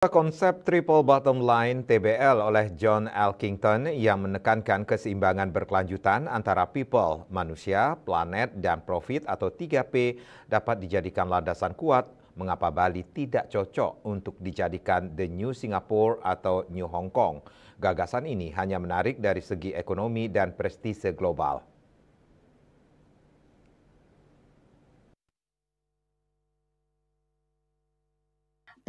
Konsep Triple Bottom Line (TBL) oleh John Elkington yang menekankan keseimbangan berkelanjutan antara people, manusia, planet, dan profit atau 3P dapat dijadikan landasan kuat mengapa Bali tidak cocok untuk dijadikan The New Singapore atau New Hong Kong. Gagasan ini hanya menarik dari segi ekonomi dan prestise global.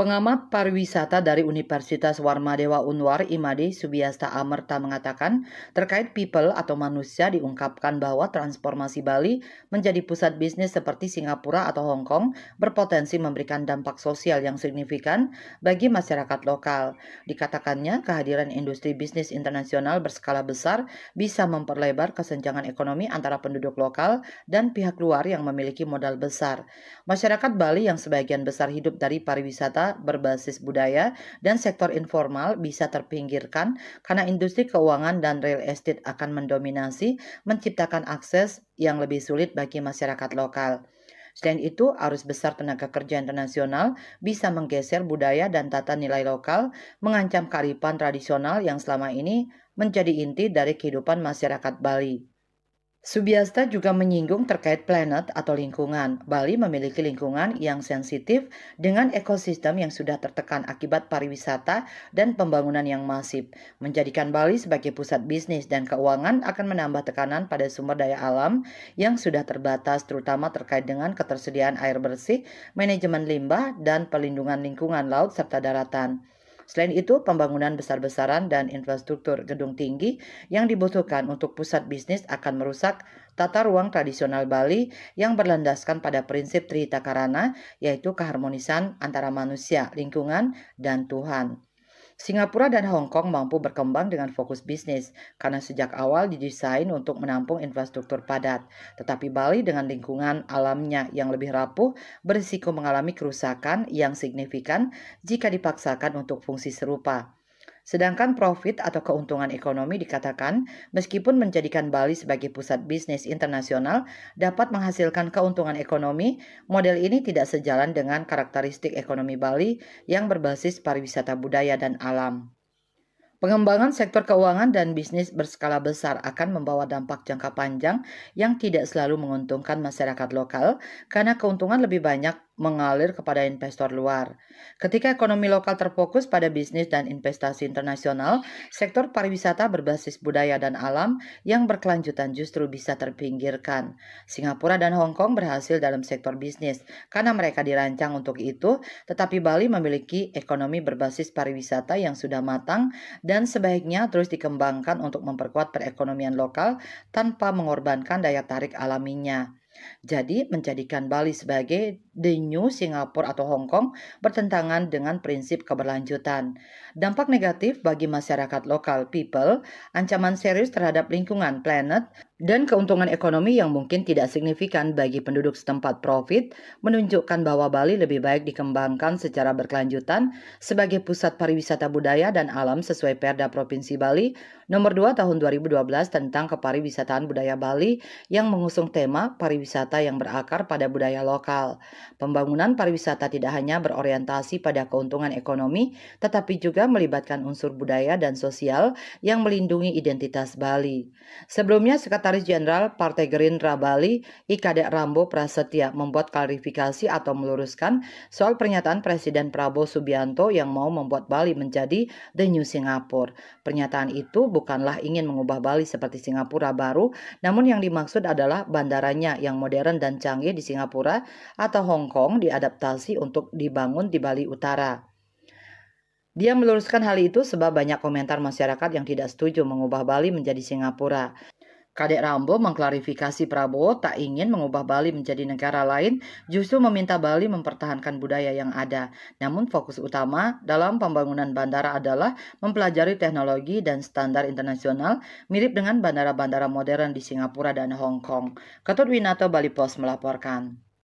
Pengamat pariwisata dari Universitas Warmadewa Unwar Imade Subiasta Amerta mengatakan terkait people atau manusia diungkapkan bahwa transformasi Bali menjadi pusat bisnis seperti Singapura atau Hong Kong berpotensi memberikan dampak sosial yang signifikan bagi masyarakat lokal. Dikatakannya kehadiran industri bisnis internasional berskala besar bisa memperlebar kesenjangan ekonomi antara penduduk lokal dan pihak luar yang memiliki modal besar. Masyarakat Bali yang sebagian besar hidup dari pariwisata berbasis budaya dan sektor informal bisa terpinggirkan karena industri keuangan dan real estate akan mendominasi, menciptakan akses yang lebih sulit bagi masyarakat lokal. Selain itu, arus besar tenaga kerja internasional bisa menggeser budaya dan tata nilai lokal, mengancam kearifan tradisional yang selama ini menjadi inti dari kehidupan masyarakat Bali. Subiasta juga menyinggung terkait planet atau lingkungan. Bali memiliki lingkungan yang sensitif dengan ekosistem yang sudah tertekan akibat pariwisata dan pembangunan yang masif. Menjadikan Bali sebagai pusat bisnis dan keuangan akan menambah tekanan pada sumber daya alam yang sudah terbatas, terutama terkait dengan ketersediaan air bersih, manajemen limbah, dan perlindungan lingkungan laut serta daratan. Selain itu, pembangunan besar-besaran dan infrastruktur gedung tinggi yang dibutuhkan untuk pusat bisnis akan merusak tata ruang tradisional Bali yang berlandaskan pada prinsip Trihita Karana, yaitu keharmonisan antara manusia, lingkungan, dan Tuhan. Singapura dan Hong Kong mampu berkembang dengan fokus bisnis karena sejak awal didesain untuk menampung infrastruktur padat. Tetapi Bali dengan lingkungan alamnya yang lebih rapuh berisiko mengalami kerusakan yang signifikan jika dipaksakan untuk fungsi serupa. Sedangkan profit atau keuntungan ekonomi dikatakan meskipun menjadikan Bali sebagai pusat bisnis internasional dapat menghasilkan keuntungan ekonomi, model ini tidak sejalan dengan karakteristik ekonomi Bali yang berbasis pariwisata budaya dan alam. Pengembangan sektor keuangan dan bisnis berskala besar akan membawa dampak jangka panjang yang tidak selalu menguntungkan masyarakat lokal karena keuntungan lebih banyak mengalir kepada investor luar. Ketika ekonomi lokal terfokus pada bisnis dan investasi internasional, sektor pariwisata berbasis budaya dan alam yang berkelanjutan justru bisa terpinggirkan. Singapura dan Hong Kong berhasil dalam sektor bisnis karena mereka dirancang untuk itu, tetapi Bali memiliki ekonomi berbasis pariwisata yang sudah matang dan sebaiknya terus dikembangkan untuk memperkuat perekonomian lokal tanpa mengorbankan daya tarik alaminya. Jadi, menjadikan Bali sebagai the new Singapore atau Hong Kong bertentangan dengan prinsip keberlanjutan. Dampak negatif bagi masyarakat lokal people, ancaman serius terhadap lingkungan planet, dan keuntungan ekonomi yang mungkin tidak signifikan bagi penduduk setempat profit menunjukkan bahwa Bali lebih baik dikembangkan secara berkelanjutan sebagai pusat pariwisata budaya dan alam sesuai Perda Provinsi Bali Nomor 2 Tahun 2012 tentang Kepariwisataan Budaya Bali yang mengusung tema pariwisata yang berakar pada budaya lokal. Pembangunan pariwisata tidak hanya berorientasi pada keuntungan ekonomi, tetapi juga melibatkan unsur budaya dan sosial yang melindungi identitas Bali. Sebelumnya, Sekretaris Jenderal Partai Gerindra Bali, Kadek Rambo Prasetya, membuat klarifikasi atau meluruskan soal pernyataan Presiden Prabowo Subianto yang mau membuat Bali menjadi The New Singapore. Pernyataan itu bukanlah ingin mengubah Bali seperti Singapura baru, namun yang dimaksud adalah bandaranya yang modern dan canggih di Singapura atau Hong Kong diadaptasi untuk dibangun di Bali Utara. Dia meluruskan hal itu sebab banyak komentar masyarakat yang tidak setuju mengubah Bali menjadi Singapura. Kadek Rambo mengklarifikasi Prabowo tak ingin mengubah Bali menjadi negara lain, justru meminta Bali mempertahankan budaya yang ada. Namun fokus utama dalam pembangunan bandara adalah mempelajari teknologi dan standar internasional mirip dengan bandara-bandara modern di Singapura dan Hong Kong. Ketut Winato, Bali Post melaporkan.